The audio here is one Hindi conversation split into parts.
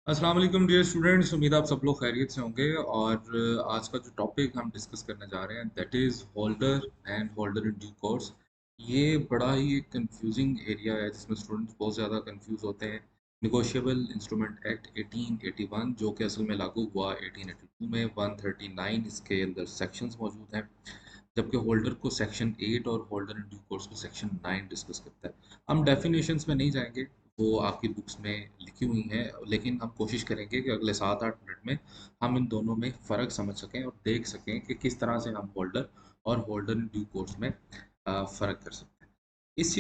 अस्सलाम वालेकुम डियर स्टूडेंट्स, उम्मीद आप सब लोग खैरियत से होंगे। और आज का जो टॉपिक हम डिस्कस करने जा रहे हैं that is holder and holder in due course. ये बड़ा ही एक कंफ्यूजिंग एरिया है जिसमें स्टूडेंट्स बहुत ज़्यादा कंफ्यूज होते हैं। निगोशिएबल इंस्ट्रूमेंट एक्ट 1881 जो कि असल में लागू हुआ 1882 में, 139 इसके अंदर सेक्शंस मौजूद हैं, जबकि होल्डर को सेक्शन 8 और होल्डर इन ड्यू कोर्स को सेक्शन 9 डिस्कस करता है। हम डेफिनेशंस में नहीं जाएंगे, वो आपकी बुक्स में लिखी हुई हैं, लेकिन हम कोशिश करेंगे कि अगले 7-8 मिनट में हम इन दोनों में फ़र्क समझ सकें और देख सकें कि किस तरह से हम होल्डर और होल्डर इन ड्यू कोर्स में फ़र्क कर सकते हैं। इस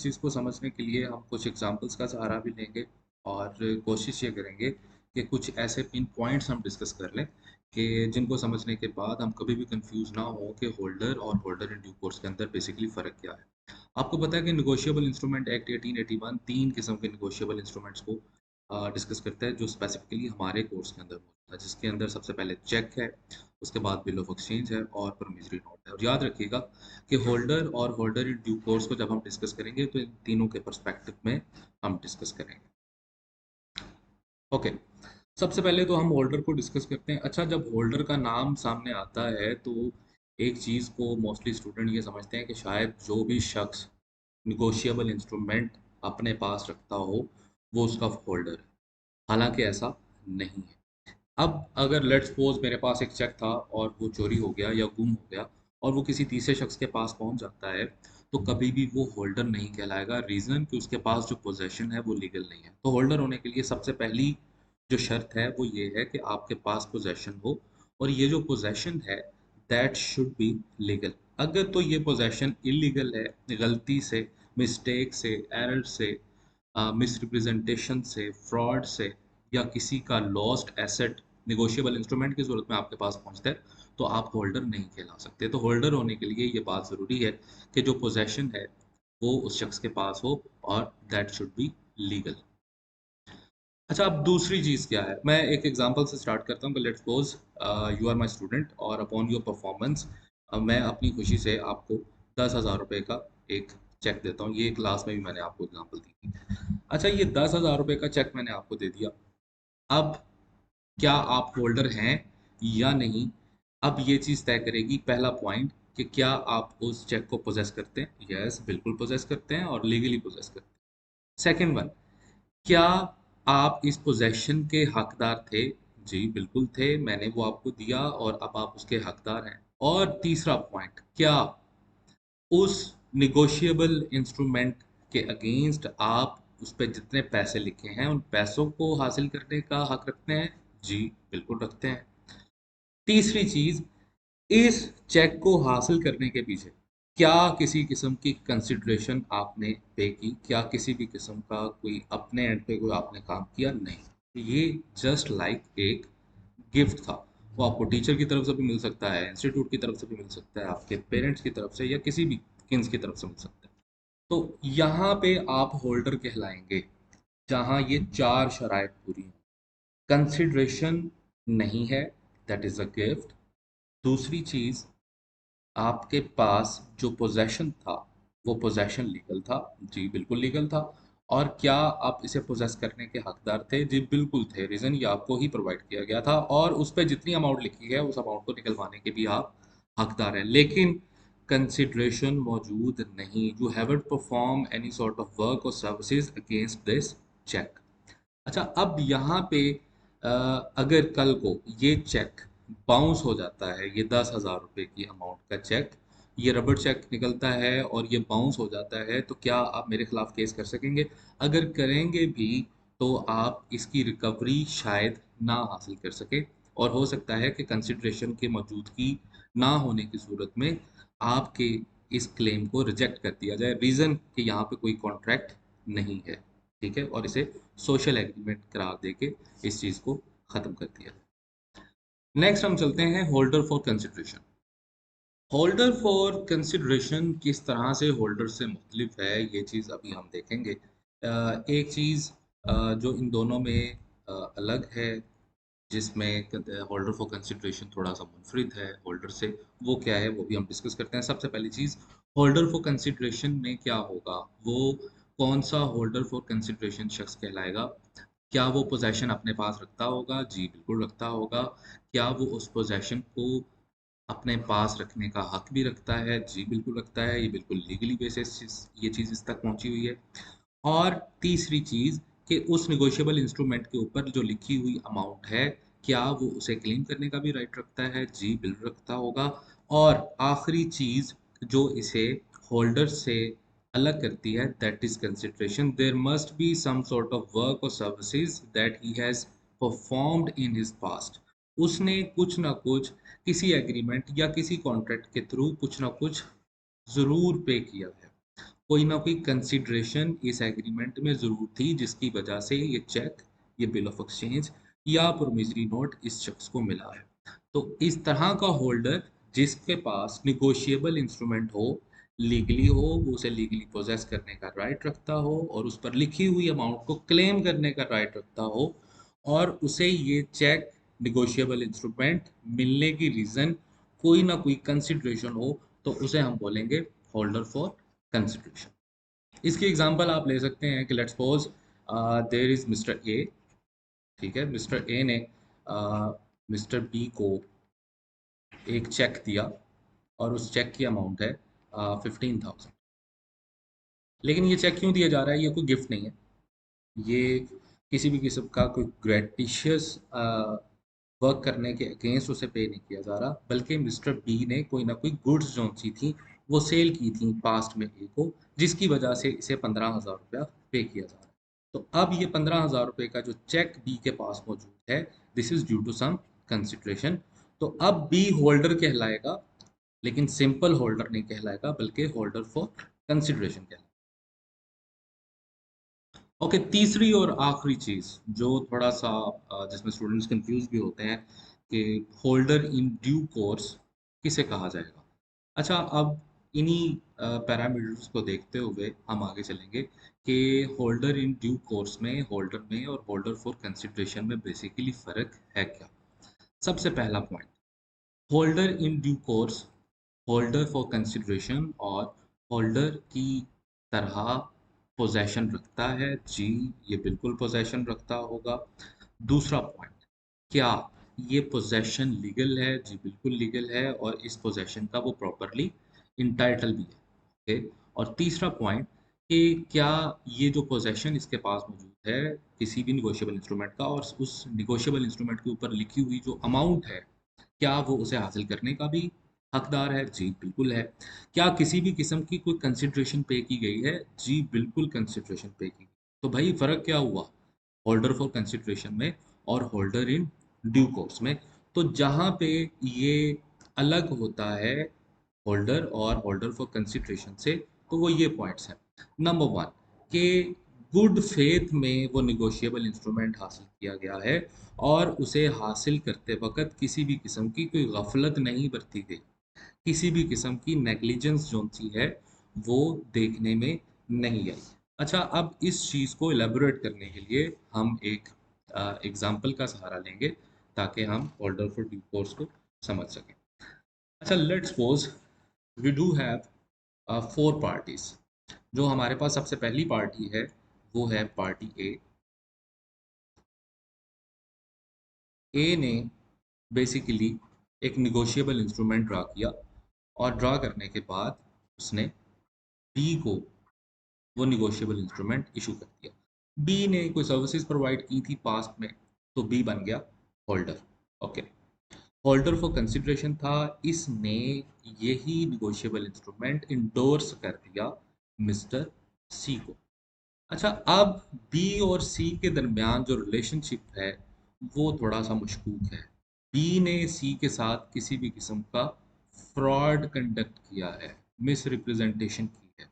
चीज़ को समझने के लिए हम कुछ एग्जांपल्स का सहारा भी लेंगे और कोशिश ये करेंगे कि कुछ ऐसे पिन पॉइंट्स हम डिस्कस कर लें कि जिनको समझने के बाद हम कभी भी कंफ्यूज ना हो कि होल्डर और होल्डर इन ड्यू कोर्स के अंदर बेसिकली फ़र्क क्या है। आपको पता है कि निगोशिएबल इंस्ट्रूमेंट एक्ट 1881 तीन किस्म के निगोशिएबल इंस्ट्रूमेंट्स को डिस्कस करता है जो स्पेसिफिकली हमारे कोर्स के अंदर मौजूद है, जिसके अंदर सबसे पहले चेक है, उसके बाद बिल ऑफ एक्सचेंज है और प्रोमिसरी नोट है। और याद रखिएगा कि होल्डर और होल्डर इन ड्यू कोर्स को जब हम डिस्कस करेंगे तो इन तीनों के पर्सपेक्टिव में हम डिस्कस करेंगे। ओके, सबसे पहले तो हम होल्डर को डिस्कस करते हैं। अच्छा, जब होल्डर का नाम सामने आता है तो एक चीज़ को मोस्टली स्टूडेंट ये समझते हैं कि शायद जो भी शख्स निगोशिएबल इंस्ट्रूमेंट अपने पास रखता हो वो उसका होल्डर है। हालांकि ऐसा नहीं है। अब अगर लेट्स सपोज मेरे पास एक चेक था और वो चोरी हो गया या गुम हो गया और वो किसी तीसरे शख्स के पास पहुंच जाता है, तो कभी भी वो होल्डर नहीं कहलाएगा। रीज़न कि उसके पास जो पोजेशन है वो लीगल नहीं है। तो होल्डर होने के लिए सबसे पहली जो शर्त है वो ये है कि आपके पास पोजेशन हो, और ये जो पोजेशन है दैट शुड बी लीगल। अगर तो ये पोजेशन इलीगल है, गलती से, मिस्टेक से, एरर से, मिसरिप्रेजेंटेशन से, फ्रॉड से, या किसी का लॉस्ट एसेट निगोशिएबल इंस्ट्रूमेंट की सूरत में आपके पास पहुंचता है, तो आप होल्डर नहीं कहला सकते। तो होल्डर होने के लिए ये बात ज़रूरी है कि जो पोजेशन है वो उस शख्स के पास हो और दैट शुड बी लीगल। अच्छा, अब दूसरी चीज़ क्या है, मैं एक एग्जांपल से स्टार्ट करता हूँ कि let's suppose you are my student और अपॉन योर परफॉर्मेंस मैं अपनी खुशी से आपको 10,000 रुपये का एक चेक देता हूँ। ये क्लास में भी मैंने आपको एग्जांपल दी थी। अच्छा, ये 10,000 रुपये का चेक मैंने आपको दे दिया। अब क्या आप होल्डर हैं या नहीं, अब ये चीज़ तय करेगी पहला पॉइंट कि क्या आप उस चेक को पोजेस करते हैं। यस, बिल्कुल पोजेस करते हैं और लीगली पोजेस करते हैं। सेकंड वन, क्या आप इस पोजेशन के हकदार थे। जी बिल्कुल थे, मैंने वो आपको दिया और अब आप उसके हकदार हैं। और तीसरा पॉइंट, क्या उस निगोशिएबल इंस्ट्रूमेंट के अगेंस्ट आप उस पे जितने पैसे लिखे हैं उन पैसों को हासिल करने का हक रखते हैं। जी बिल्कुल रखते हैं। तीसरी चीज, इस चेक को हासिल करने के पीछे क्या किसी किस्म की कंसिडरेशन आपने पे की, क्या किसी भी किस्म का कोई अपने एंड पे कोई आपने काम किया। नहीं, ये जस्ट लाइक एक गिफ्ट था। वो आपको टीचर की तरफ से भी मिल सकता है, इंस्टीट्यूट की तरफ से भी मिल सकता है, आपके पेरेंट्स की तरफ से या किसी भी किन्स की तरफ से मिल सकता है। तो यहाँ पे आप होल्डर कहलाएंगे जहाँ ये चार शराइत पूरी हों। कंसिडरेशन नहीं है, दैट इज अ गिफ्ट। दूसरी चीज, आपके पास जो पोजेशन था वो पोजेशन लीगल था। जी बिल्कुल लीगल था। और क्या आप इसे पोजेस करने के हकदार थे। जी बिल्कुल थे। रीजन ये आपको ही प्रोवाइड किया गया था और उस पर जितनी अमाउंट लिखी है उस अमाउंट को निकलवाने के भी आप हकदार हैं। लेकिन कंसिडरेशन मौजूद नहीं। You haven't perform any sort of work और सर्विसेज अगेंस्ट दिस चेक। अच्छा, अब यहाँ पे अगर कल को ये चेक बाउंस हो जाता है, ये 10,000 रुपये की अमाउंट का चेक, ये रबड़ चेक निकलता है और ये बाउंस हो जाता है, तो क्या आप मेरे खिलाफ केस कर सकेंगे। अगर करेंगे भी तो आप इसकी रिकवरी शायद ना हासिल कर सके, और हो सकता है कि कंसिडरेशन की मौजूदगी ना होने की सूरत में आपके इस क्लेम को रिजेक्ट कर दिया जाए। रीज़न कि यहाँ पे कोई कॉन्ट्रैक्ट नहीं है, ठीक है, और इसे सोशल एग्रीमेंट करार देके इस चीज़ को ख़त्म कर दिया। नेक्स्ट हम चलते हैं holder for consideration. Holder for consideration किस तरह से होल्डर से मुख्तलिफ है, ये चीज़ अभी हम देखेंगे। एक चीज़ जो इन दोनों में अलग है, जिसमें होल्डर फॉर कंसिडरेशन थोड़ा सा मुनफरिद है होल्डर से, वो क्या है वो भी हम डिस्कस करते हैं। सबसे पहली चीज़, होल्डर फॉर कंसिडरेशन में क्या होगा, वो कौन सा होल्डर फॉर कंसिडरेशन शख्स कहलाएगा। क्या वो पोजेशन अपने पास रखता होगा? जी बिल्कुल रखता होगा। क्या वो उस पोजेशन को अपने पास रखने का हक भी रखता है? जी बिल्कुल रखता है। ये बिल्कुल लीगली बेसिस ये चीज़ इस तक पहुंची हुई है। और तीसरी चीज़ कि उस नेगोशिएबल इंस्ट्रूमेंट के ऊपर जो लिखी हुई अमाउंट है, क्या वो उसे क्लेम करने का भी राइट रखता है? जी बिल्कुल रखता होगा। और आखिरी चीज़ जो इसे होल्डर से अलग करती है, that is consideration. There must be some sort of work और services that he has performed in his past. उसने कुछ ना कुछ किसी एग्रीमेंट या किसी कॉन्ट्रैक्ट के थ्रू कुछ ना कुछ ज़रूर पे किया है। कोई ना कोई कंसिडरेशन इस एग्रीमेंट में ज़रूर थी जिसकी वजह से ये चेक, ये बिल ऑफ एक्सचेंज या प्रोमिसरी नोट इस शख्स को मिला है। तो इस तरह का होल्डर जिसके पास निगोशिएबल इंस्ट्रूमेंट हो, लीगली हो, वो उसे लीगली पोजेस करने का राइट रखता हो और उस पर लिखी हुई अमाउंट को क्लेम करने का राइट रखता हो, और उसे ये चेक, निगोशिएबल इंस्ट्रूमेंट मिलने की रीज़न कोई ना कोई कंसिडरेशन हो, तो उसे हम बोलेंगे होल्डर फॉर कंसिडरेशन। इसकी एग्जांपल आप ले सकते हैं कि let's suppose there is mister A. ठीक है, मिस्टर ए ने मिस्टर बी को एक चेक दिया और उस चेक की अमाउंट है 15,000। लेकिन ये चेक क्यों दिया जा रहा है? ये कोई गिफ्ट नहीं है, ये किसी भी किस्म का कोई ग्रेटिशियस वर्क करने के अगेंस्ट उसे पे नहीं किया जा रहा, बल्कि मिस्टर बी ने कोई ना कोई गुड्स जो सी थी वो सेल की थी पास्ट में ए को, जिसकी वजह से इसे 15,000 रुपया पे किया जा रहा है। तो अब ये 15,000 रुपये का जो चेक बी के पास मौजूद है, this is due to some consideration. तो अब बी होल्डर कहलाएगा, लेकिन सिंपल होल्डर नहीं कहलाएगा, बल्कि होल्डर फॉर कंसिडरेशन कहलाएगा। ओके, तीसरी और आखिरी चीज़ जो थोड़ा सा जिसमें स्टूडेंट्स कंफ्यूज भी होते हैं कि होल्डर इन ड्यू कोर्स किसे कहा जाएगा। अच्छा, अब इन्हीं पैरामीटर्स को देखते हुए हम आगे चलेंगे कि होल्डर इन ड्यू कोर्स में, होल्डर में और होल्डर फॉर कंसिडरेशन में बेसिकली फ़र्क है क्या। सबसे पहला point, holder in due course holder for consideration और होल्डर की तरह पोजेशन रखता है। जी, ये बिल्कुल पोजेशन रखता होगा। दूसरा पॉइंट, क्या ये पोजेशन लीगल है? जी बिल्कुल लीगल है, और इस पोजेशन का वो प्रॉपरली इंटाइटल भी है। ओके। और तीसरा पॉइंट कि क्या ये जो पोजेशन इसके पास मौजूद है किसी भी निगोशिएबल इंस्ट्रूमेंट का, और उस निगोशिएबल इंस्ट्रूमेंट के ऊपर लिखी हुई जो अमाउंट है, क्या वो उसे हासिल करने का भी हकदार है? जी बिल्कुल है। क्या किसी भी किस्म की कोई कंसिडरेशन पे की गई है? जी बिल्कुल कंसिडरेशन पे की गई। तो भाई फर्क क्या हुआ होल्डर फॉर कंसिडरेशन में और होल्डर इन ड्यू कोर्स में? तो जहां पे ये अलग होता है होल्डर और होल्डर फॉर कंसिडरेशन से, तो वो ये पॉइंट्स हैं। नंबर वन, कि गुड फेथ में वो निगोशिएबल इंस्ट्रूमेंट हासिल किया गया है और उसे हासिल करते वक्त किसी भी किस्म की कोई गफलत नहीं बरती गई, किसी भी किस्म की नेग्लिजेंस जो सी है वो देखने में नहीं आई। अच्छा, अब इस चीज़ को एलेबोरेट करने के लिए हम एक एग्जाम्पल का सहारा लेंगे ताकि हम होल्डर फॉर ड्यू कोर्स को समझ सकें। अच्छा, let's suppose we do have 4 parties. जो हमारे पास सबसे पहली पार्टी है वो है पार्टी ए। ए ने बेसिकली एक निगोशिएबल इंस्ट्रूमेंट ड्रा किया, और ड्रा करने के बाद उसने बी को वो निगोशिएबल इंस्ट्रूमेंट इशू कर दिया। बी ने कोई सर्विसेज प्रोवाइड की थी पास्ट में, तो बी बन गया holder. Okay, holder for consideration था, इसने यही निगोशिएबल इंस्ट्रूमेंट इंडोर्स कर दिया मिस्टर सी को। अच्छा, अब बी और सी के दरमियान जो रिलेशनशिप है वो थोड़ा सा मशकूक है। बी ने सी के साथ किसी भी किस्म का फ्रॉड कंडक्ट किया है, मिस रिप्रेजेंटेशन की है।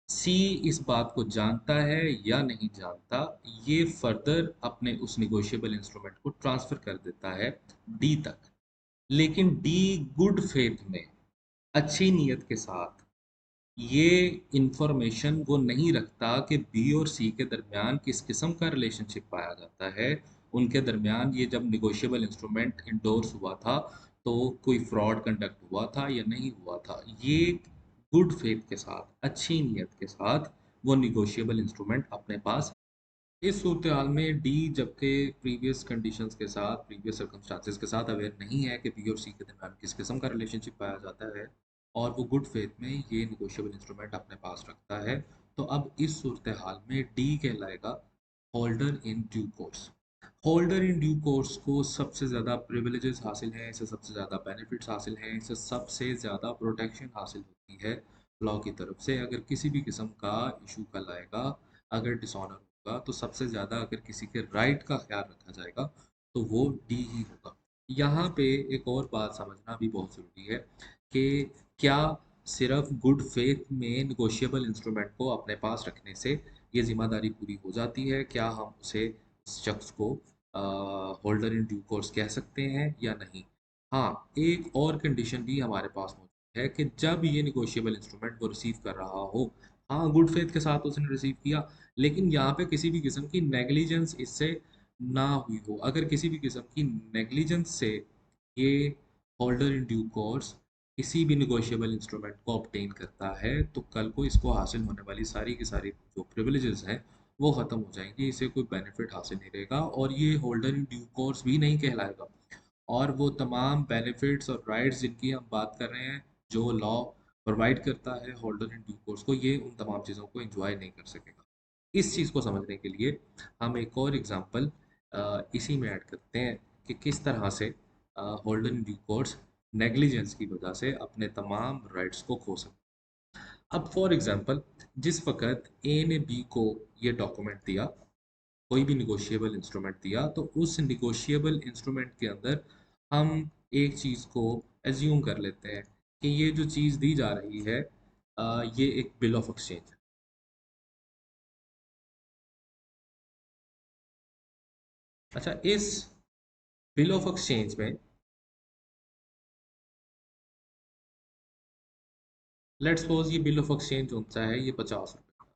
सी इस बात को जानता है या नहीं जानता, ये फर्दर अपने उस निगोशिएबल इंस्ट्रूमेंट को ट्रांसफर कर देता है डी तक। लेकिन डी गुड फेथ में, अच्छी नीयत के साथ ये इंफॉर्मेशन वो नहीं रखता कि बी और सी के दरमियान किस किस्म का रिलेशनशिप पाया जाता है। उनके दरमियान ये जब निगोशिएबल इंस्ट्रूमेंट इंडोर्स हुआ था तो कोई फ्रॉड कंडक्ट हुआ था या नहीं हुआ था, ये गुड फेथ के साथ, अच्छी नीयत के साथ वो निगोशिएबल इंस्ट्रूमेंट अपने पास इस सूरत हाल में डी जबकि प्रीवियस कंडीशंस के साथ प्रीवियस सर्कमस्टांसेस के साथ अवेयर नहीं है कि बी और सी के दरमियान किस किस्म का रिलेशनशिप पाया जाता है और वो गुड फेथ में ये निगोशिएबल इंस्ट्रूमेंट अपने पास रखता है, तो अब इस सूरत हाल में डी कहलाएगा holder in due course. Holder in due course को सबसे ज़्यादा प्रिविलेजेस हासिल हैं, इसे सबसे ज़्यादा बेनिफिट्स हासिल हैं, इसे सबसे ज़्यादा प्रोटेक्शन हासिल होती है लॉ की तरफ से। अगर किसी भी किस्म का इशू कल आएगा, अगर डिसऑनर होगा, तो सबसे ज़्यादा अगर किसी के राइट का ख्याल रखा जाएगा तो वो डी ही होगा। यहाँ पे एक और बात समझना भी बहुत ज़रूरी है कि क्या सिर्फ गुड फेथ में निगोशिएबल इंस्ट्रूमेंट को अपने पास रखने से ये जिम्मेदारी पूरी हो जाती है? क्या हम उसे शख्स को होल्डर इन ड्यू कोर्स कह सकते हैं या नहीं? हाँ, एक और कंडीशन भी हमारे पास मौजूद है कि जब ये निगोशिएबल इंस्ट्रूमेंट वो रिसीव कर रहा हो, हाँ गुड फेथ के साथ उसने रिसीव किया, लेकिन यहाँ पे किसी भी किस्म की नेग्लिजेंस इससे ना हुई हो। अगर किसी भी किस्म की नेग्लिजेंस से ये होल्डर इन ड्यू कोर्स किसी भी निगोशिएबल इंस्ट्रूमेंट को ऑब्टेन करता है, तो कल को इसको हासिल होने वाली सारी की सारी जो प्रिविलेजेस हैं वो ख़त्म हो जाएंगी, इसे कोई बेनिफिट हासिल नहीं रहेगा और ये होल्डर इन ड्यू कोर्स भी नहीं कहलाएगा। और वो तमाम बेनिफिट्स और राइट्स जिनकी हम बात कर रहे हैं, जो लॉ प्रोवाइड करता है होल्डर इन ड्यू कोर्स को, ये उन तमाम चीज़ों को एंजॉय नहीं कर सकेगा। इस चीज़ को समझने के लिए हम एक और एग्जांपल इसी में ऐड करते हैं कि किस तरह से holder in due course negligence की वजह से अपने तमाम राइट्स को खो सकते हैं। अब फॉर एग्जांपल, जिस वक्त ए ने बी को ये डॉक्यूमेंट दिया, कोई भी निगोशिएबल इंस्ट्रूमेंट दिया, तो उस निगोशिएबल इंस्ट्रूमेंट के अंदर हम एक चीज़ को एज्यूम कर लेते हैं कि ये जो चीज़ दी जा रही है, ये एक बिल ऑफ एक्सचेंज है। अच्छा, इस बिल ऑफ एक्सचेंज में लेट्स सपोज ये बिल ऑफ एक्सचेंज कौन सा है, ये 50 रुपये।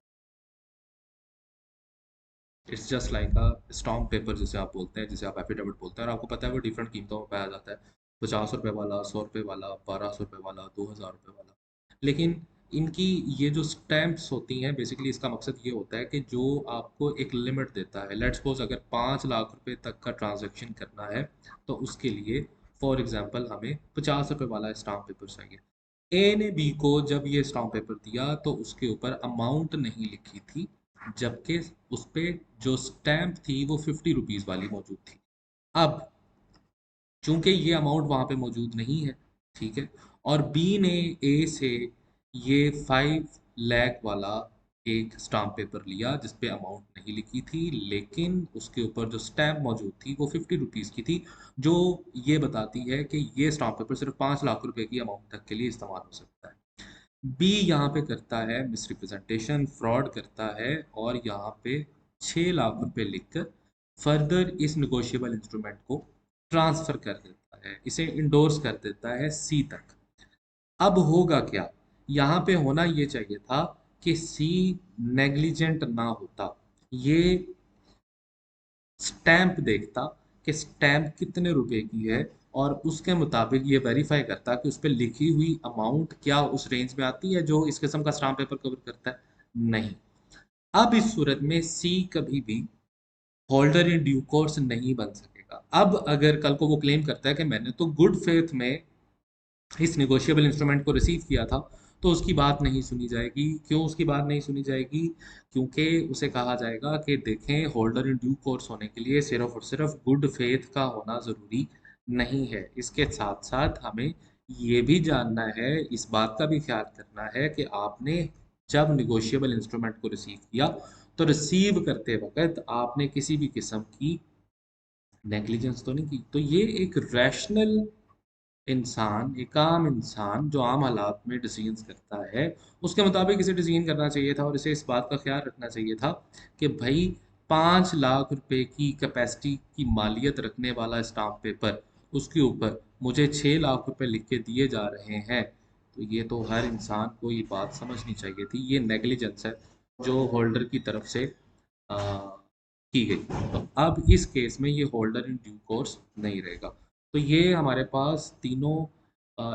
It's just like a stomp paper जिसे आप बोलते हैं, जिसे आप एफिडेविट बोलते हैं, और आपको पता है वो डिफरेंट कीमतों में पाया जाता है, 50 रुपये वाला, 100 रुपये वाला, 1200 रुपये वाला, 2000 रुपये वाला। लेकिन इनकी ये जो स्टैम्प्स होती हैं, बेसिकली इसका मकसद ये होता है कि जो आपको एक लिमिट देता है। लेट्स सपोज अगर 5 लाख रुपए तक का ट्रांजैक्शन करना है, तो उसके लिए फॉर एग्जांपल हमें 50 रुपये वाला स्टाम्प पेपर चाहिए। ए ने बी को जब ये स्टाम्प पेपर दिया तो उसके ऊपर अमाउंट नहीं लिखी थी, जबकि उस पे जो स्टैम्प थी वो 50 रुपीज़ वाली मौजूद थी। अब चूंकि ये अमाउंट वहाँ पे मौजूद नहीं है, ठीक है, और बी ने ए से ये 5 लाख वाला एक स्टाम्प पेपर लिया जिस पे अमाउंट नहीं लिखी थी, लेकिन उसके ऊपर जो स्टैम्प मौजूद थी वो 50 रुपीज़ की थी, जो ये बताती है कि ये स्टाम्प पेपर सिर्फ 5 लाख रुपए की अमाउंट तक के लिए इस्तेमाल हो सकता है। बी यहाँ पे करता है मिसरिप्रेजेंटेशन, फ्रॉड करता है और यहाँ पे 6 लाख रुपए लिखकर फर्दर इस निगोशिएबल इंस्ट्रूमेंट को ट्रांसफर कर देता है, इसे इंडोर्स कर देता है सी तक। अब होगा क्या? यहाँ पे होना ये चाहिए था कि सी नेग्लिजेंट ना होता, ये स्टैंप देखता कि स्टैंप कितने रुपए की है और उसके मुताबिक ये वेरीफाई करता कि उस पर लिखी हुई अमाउंट क्या उस रेंज में आती है जो इस किस्म का स्टाम्प पेपर कवर करता है। नहीं। अब इस सूरत में सी कभी भी होल्डर इन ड्यू कोर्स नहीं बन सकेगा। अब अगर कल को वो क्लेम करता है कि मैंने तो गुड फेथ में इस निगोशिएबल इंस्ट्रूमेंट को रिसीव किया था, तो उसकी बात नहीं सुनी जाएगी। क्यों उसकी बात नहीं सुनी जाएगी? क्योंकि उसे कहा जाएगा कि देखें, होल्डर इन ड्यू कोर्स होने के लिए सिर्फ और सिर्फ गुड फेथ का होना ज़रूरी नहीं है। इसके साथ साथ हमें ये भी जानना है, इस बात का भी ख्याल करना है कि आपने जब निगोशिएबल इंस्ट्रूमेंट को रिसीव किया, तो रिसीव करते वक्त आपने किसी भी किस्म की नेग्लिजेंस तो नहीं की। तो ये एक रैशनल इंसान, एक आम इंसान जो आम हालात में डिसीजंस करता है, उसके मुताबिक इसे डिसीजन करना चाहिए था और इसे इस बात का ख्याल रखना चाहिए था कि भाई 5 लाख रुपए की कैपेसिटी की मालियत रखने वाला स्टाम्प पेपर, उसके ऊपर मुझे 6 लाख रुपए लिख के दिए जा रहे हैं, तो ये तो हर इंसान को ये बात समझनी चाहिए थी। ये नेग्लिजेंस है जो होल्डर की तरफ से आ, की गई। तो अब इस केस में ये होल्डर इन ड्यू कोर्स नहीं रहेगा। तो ये हमारे पास तीनों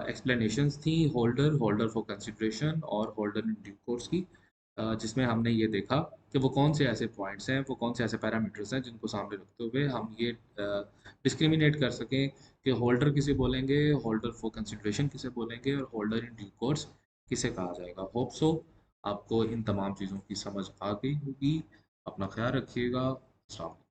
एक्सप्लेनेशंस थी, होल्डर, होल्डर फॉर कंसिडरेशन और होल्डर इन ड्यू कोर्स की। जिसमें हमने ये देखा कि वो कौन से ऐसे पॉइंट्स हैं, वो कौन से ऐसे पैरामीटर्स हैं जिनको सामने रखते हुए हम ये डिस्क्रिमिनेट कर सकें कि होल्डर किसे बोलेंगे, होल्डर फॉर कंसिडरेशन किसे बोलेंगे और होल्डर इन ड्यू कोर्स किसे कहा जाएगा। होप सो आपको इन तमाम चीज़ों की समझ आ गई होगी। अपना ख्याल रखिएगा। अस्सलाम वालेकुम।